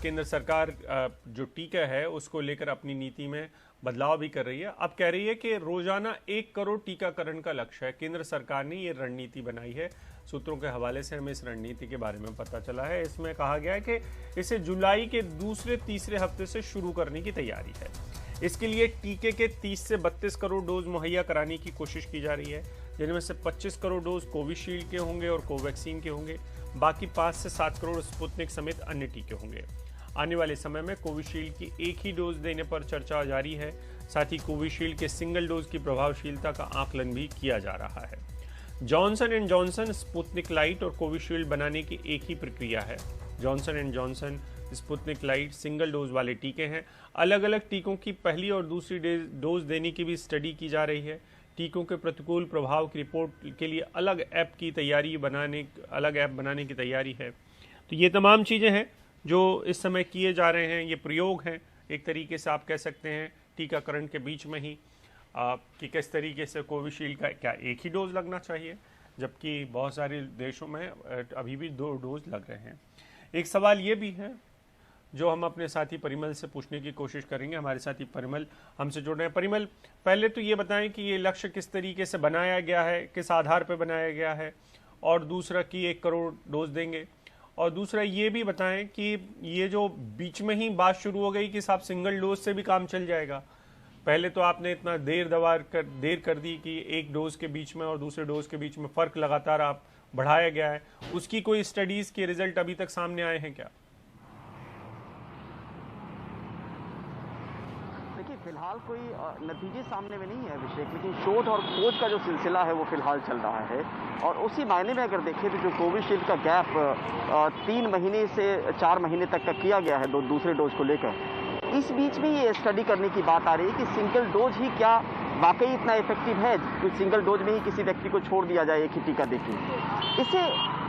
केंद्र सरकार जो टीका है उसको लेकर अपनी नीति में बदलाव भी कर रही है। अब कह रही है कि रोजाना 1 करोड़ टीकाकरण का लक्ष्य है। केंद्र सरकार ने ये रणनीति बनाई है। सूत्रों के हवाले से हमें इस रणनीति के बारे में पता चला है। इसमें कहा गया है कि इसे जुलाई के दूसरे तीसरे हफ्ते से शुरू करने की तैयारी है। इसके लिए टीके के 30 से 32 करोड़ डोज मुहैया कराने की कोशिश की जा रही है, जिनमें से 25 करोड़ डोज कोविशील्ड के होंगे और कोवैक्सीन के होंगे। बाकी 5 से 7 करोड़ स्पुतनिक समेत अन्य टीके होंगे। आने वाले समय में कोविशील्ड की एक ही डोज देने पर चर्चा जारी है। साथ ही कोविशील्ड के सिंगल डोज की प्रभावशीलता का आकलन भी किया जा रहा है। Johnson and Johnson Sputnik light और कोविशील्ड बनाने की एक ही प्रक्रिया है। Johnson and Johnson Sputnik light single dose वाले टीके हैं। अलग अलग टीकों की पहली और दूसरी डोज देने की भी स्टडी की जा रही है। टीकों के प्रतिकूल प्रभाव की रिपोर्ट के लिए अलग ऐप बनाने की तैयारी है। तो ये तमाम चीज़ें हैं जो इस समय किए जा रहे हैं। ये प्रयोग हैं एक तरीके से, आप कह सकते हैं टीकाकरण के बीच में ही, कि किस तरीके से कोविशील्ड का क्या एक ही डोज लगना चाहिए, जबकि बहुत सारे देशों में अभी भी 2 डोज लग रहे हैं। एक सवाल ये भी है जो हम अपने साथी परिमल से पूछने की कोशिश करेंगे। हमारे साथी परिमल हमसे जुड़ रहे हैं। परिमल, पहले तो ये बताएं कि ये लक्ष्य किस तरीके से बनाया गया है, किस आधार पर बनाया गया है, और दूसरा कि 1 करोड़ डोज देंगे, और दूसरा ये भी बताएं कि ये जो बीच में ही बात शुरू हो गई कि साहब सिंगल डोज से भी काम चल जाएगा। पहले तो आपने इतना देर कर दी कि एक डोज के बीच में और दूसरे डोज के बीच में फर्क लगातार आप बढ़ाया गया है। उसकी कोई स्टडीज के रिजल्ट अभी तक सामने आए हैं क्या? देखिए, फिलहाल कोई नतीजे सामने में नहीं है अभिषेक, लेकिन शोध और खोज का जो सिलसिला है वो फिलहाल चल रहा है। और उसी मायने में अगर देखें तो जो कोविशील्ड का गैप 3 महीने से 4 महीने तक का किया गया है दूसरे डोज को लेकर, इस बीच में ये स्टडी करने की बात आ रही है कि सिंगल डोज ही क्या वाकई इतना इफेक्टिव है कि सिंगल डोज में ही किसी व्यक्ति को छोड़ दिया जाए एक ही टीका देके। इससे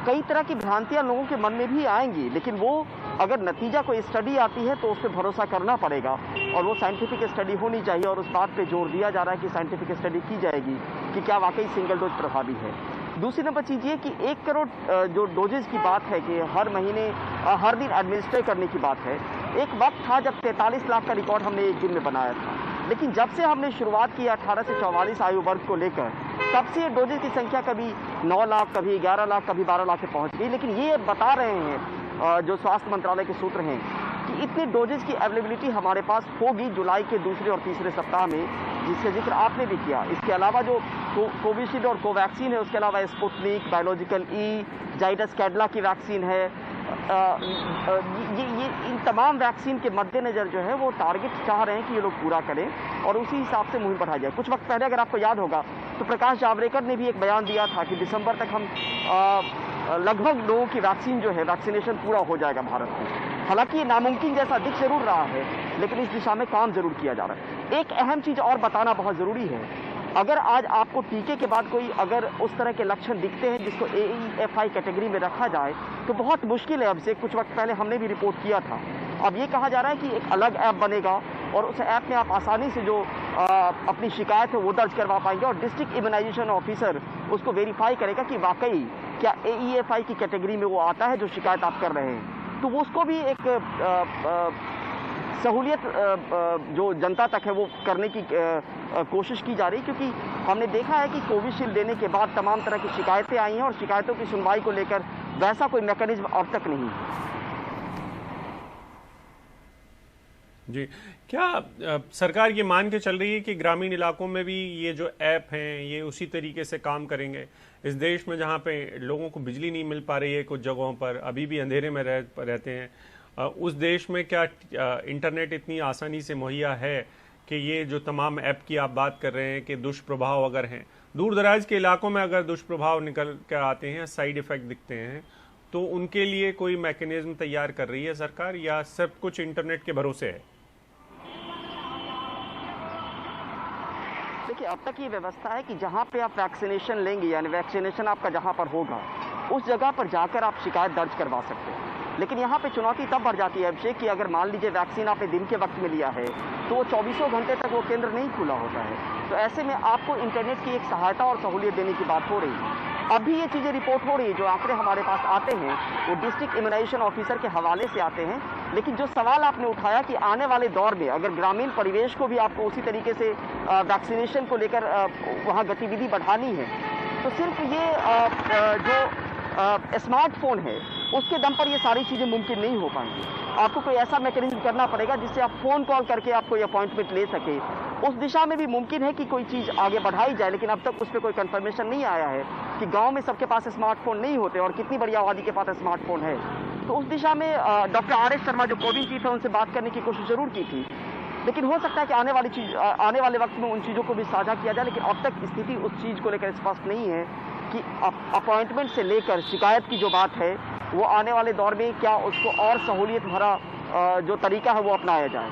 कई तरह की भ्रांतियां लोगों के मन में भी आएंगी, लेकिन वो अगर नतीजा कोई स्टडी आती है तो उस पर भरोसा करना पड़ेगा, और वो साइंटिफिक स्टडी होनी चाहिए। और उस बात पे जोर दिया जा रहा है कि साइंटिफिक स्टडी की जाएगी कि क्या वाकई सिंगल डोज प्रभावी है। दूसरी नंबर चीज़ ये कि 1 करोड़ जो डोजेज की बात है कि हर महीने हर दिन एडमिनिस्ट्रेट करने की बात है। एक वक्त था जब 43 लाख का रिकॉर्ड हमने एक दिन में बनाया था, लेकिन जब से हमने शुरुआत की 18 से 44 आयु वर्ग को लेकर, तब से डोजेज की संख्या कभी 9 लाख, कभी 11 लाख, कभी 12 लाख पे पहुंच गई। लेकिन ये बता रहे हैं जो स्वास्थ्य मंत्रालय के सूत्र हैं कि इतने डोजेज की अवेलेबिलिटी हमारे पास होगी जुलाई के दूसरे और तीसरे सप्ताह में, जिसका जिक्र आपने भी किया। इसके अलावा जो कोविशील्ड और कोवैक्सीन है, उसके अलावा स्पुतनिक, बायोलॉजिकल ई, जाइडस कैडिला की वैक्सीन है, ये इन तमाम वैक्सीन के मद्देनजर जो है वो टारगेट चाह रहे हैं कि ये लोग पूरा करें और उसी हिसाब से मुहिम बढ़ाई जाए। कुछ वक्त पहले अगर आपको याद होगा तो प्रकाश जावड़ेकर ने भी एक बयान दिया था कि दिसंबर तक हम लगभग लोगों की वैक्सीन जो है वैक्सीनेशन पूरा हो जाएगा भारत में। हालांकि ये नामुमकिन जैसा दिख जरूर रहा है, लेकिन इस दिशा में काम जरूर किया जा रहा है। एक अहम चीज और बताना बहुत जरूरी है, अगर आज आपको टीके के बाद कोई अगर उस तरह के लक्षण दिखते हैं जिसको AEFI कैटेगरी में रखा जाए तो बहुत मुश्किल है। अब से कुछ वक्त पहले हमने भी रिपोर्ट किया था। अब ये कहा जा रहा है कि एक अलग ऐप बनेगा और उस ऐप में आप आसानी से जो अपनी शिकायत है वो दर्ज करवा पाएंगे, और डिस्ट्रिक्ट इम्यूनाइजेशन ऑफिसर उसको वेरीफाई करेगा कि वाकई क्या AEFI की कैटेगरी में वो आता है जो शिकायत आप कर रहे हैं। तो वो उसको भी एक सहूलियत जो जनता तक है वो करने की कोशिश की जा रही, क्योंकि हमने देखा है कि कोविशील्ड देने के बाद तमाम तरह की शिकायतें आई हैं और शिकायतों की सुनवाई को लेकर वैसा कोई मैकेनिज्म अब तक नहीं है। जी, क्या सरकार ये मान के चल रही है कि ग्रामीण इलाकों में भी ये जो ऐप हैं ये उसी तरीके से काम करेंगे? इस देश में जहाँ पे लोगों को बिजली नहीं मिल पा रही है, कुछ जगहों पर अभी भी अंधेरे में रहते हैं, उस देश में क्या इंटरनेट इतनी आसानी से मुहैया है कि ये जो तमाम ऐप की आप बात कर रहे हैं कि दुष्प्रभाव अगर हैं, दूर दराज के इलाकों में अगर दुष्प्रभाव निकल कर आते हैं, साइड इफेक्ट दिखते हैं, तो उनके लिए कोई मैकेनिज्म तैयार कर रही है सरकार, या सब कुछ इंटरनेट के भरोसे है? देखिए, अब तक ये व्यवस्था है कि जहाँ पे आप वैक्सीनेशन लेंगे, यानी वैक्सीनेशन आपका जहाँ पर होगा उस जगह पर जाकर आप शिकायत दर्ज करवा सकते हैं। लेकिन यहाँ पे चुनौती तब बढ़ जाती है अभिषेक कि अगर मान लीजिए वैक्सीन आपने दिन के वक्त में लिया है तो वो 24 घंटे तक वो केंद्र नहीं खुला होता है। तो ऐसे में आपको इंटरनेट की एक सहायता और सहूलियत देने की बात हो रही है। अभी ये चीज़ें रिपोर्ट हो रही है, जो आंकड़े हमारे पास आते हैं वो डिस्ट्रिक्ट इम्यूनाइजेशन ऑफिसर के हवाले से आते हैं। लेकिन जो सवाल आपने उठाया कि आने वाले दौर में अगर ग्रामीण परिवेश को भी आपको उसी तरीके से वैक्सीनेशन को लेकर वहाँ गतिविधि बढ़ानी है, तो सिर्फ ये जो स्मार्टफोन है उसके दम पर ये सारी चीज़ें मुमकिन नहीं हो पाएंगी। आपको कोई ऐसा मैकेनिज्म करना पड़ेगा जिससे आप फ़ोन कॉल करके आप कोई अपॉइंटमेंट ले सके। उस दिशा में भी मुमकिन है कि कोई चीज़ आगे बढ़ाई जाए, लेकिन अब तक उस पर कोई कंफर्मेशन नहीं आया है कि गांव में सबके पास स्मार्टफोन नहीं होते और कितनी बड़ी आबादी के पास स्मार्टफोन है। तो उस दिशा में डॉक्टर RS शर्मा जो कोविन चीफ है उनसे बात करने की कोशिश जरूर की थी, लेकिन हो सकता है कि आने वाले वक्त में उन चीज़ों को भी साझा किया जाए। लेकिन अब तक स्थिति उस चीज़ को लेकर स्पष्ट नहीं है कि अपॉइंटमेंट से लेकर शिकायत की जो बात है वो आने वाले दौर में क्या उसको और सहूलियत भरा जो तरीका है वो अपनाया जाए।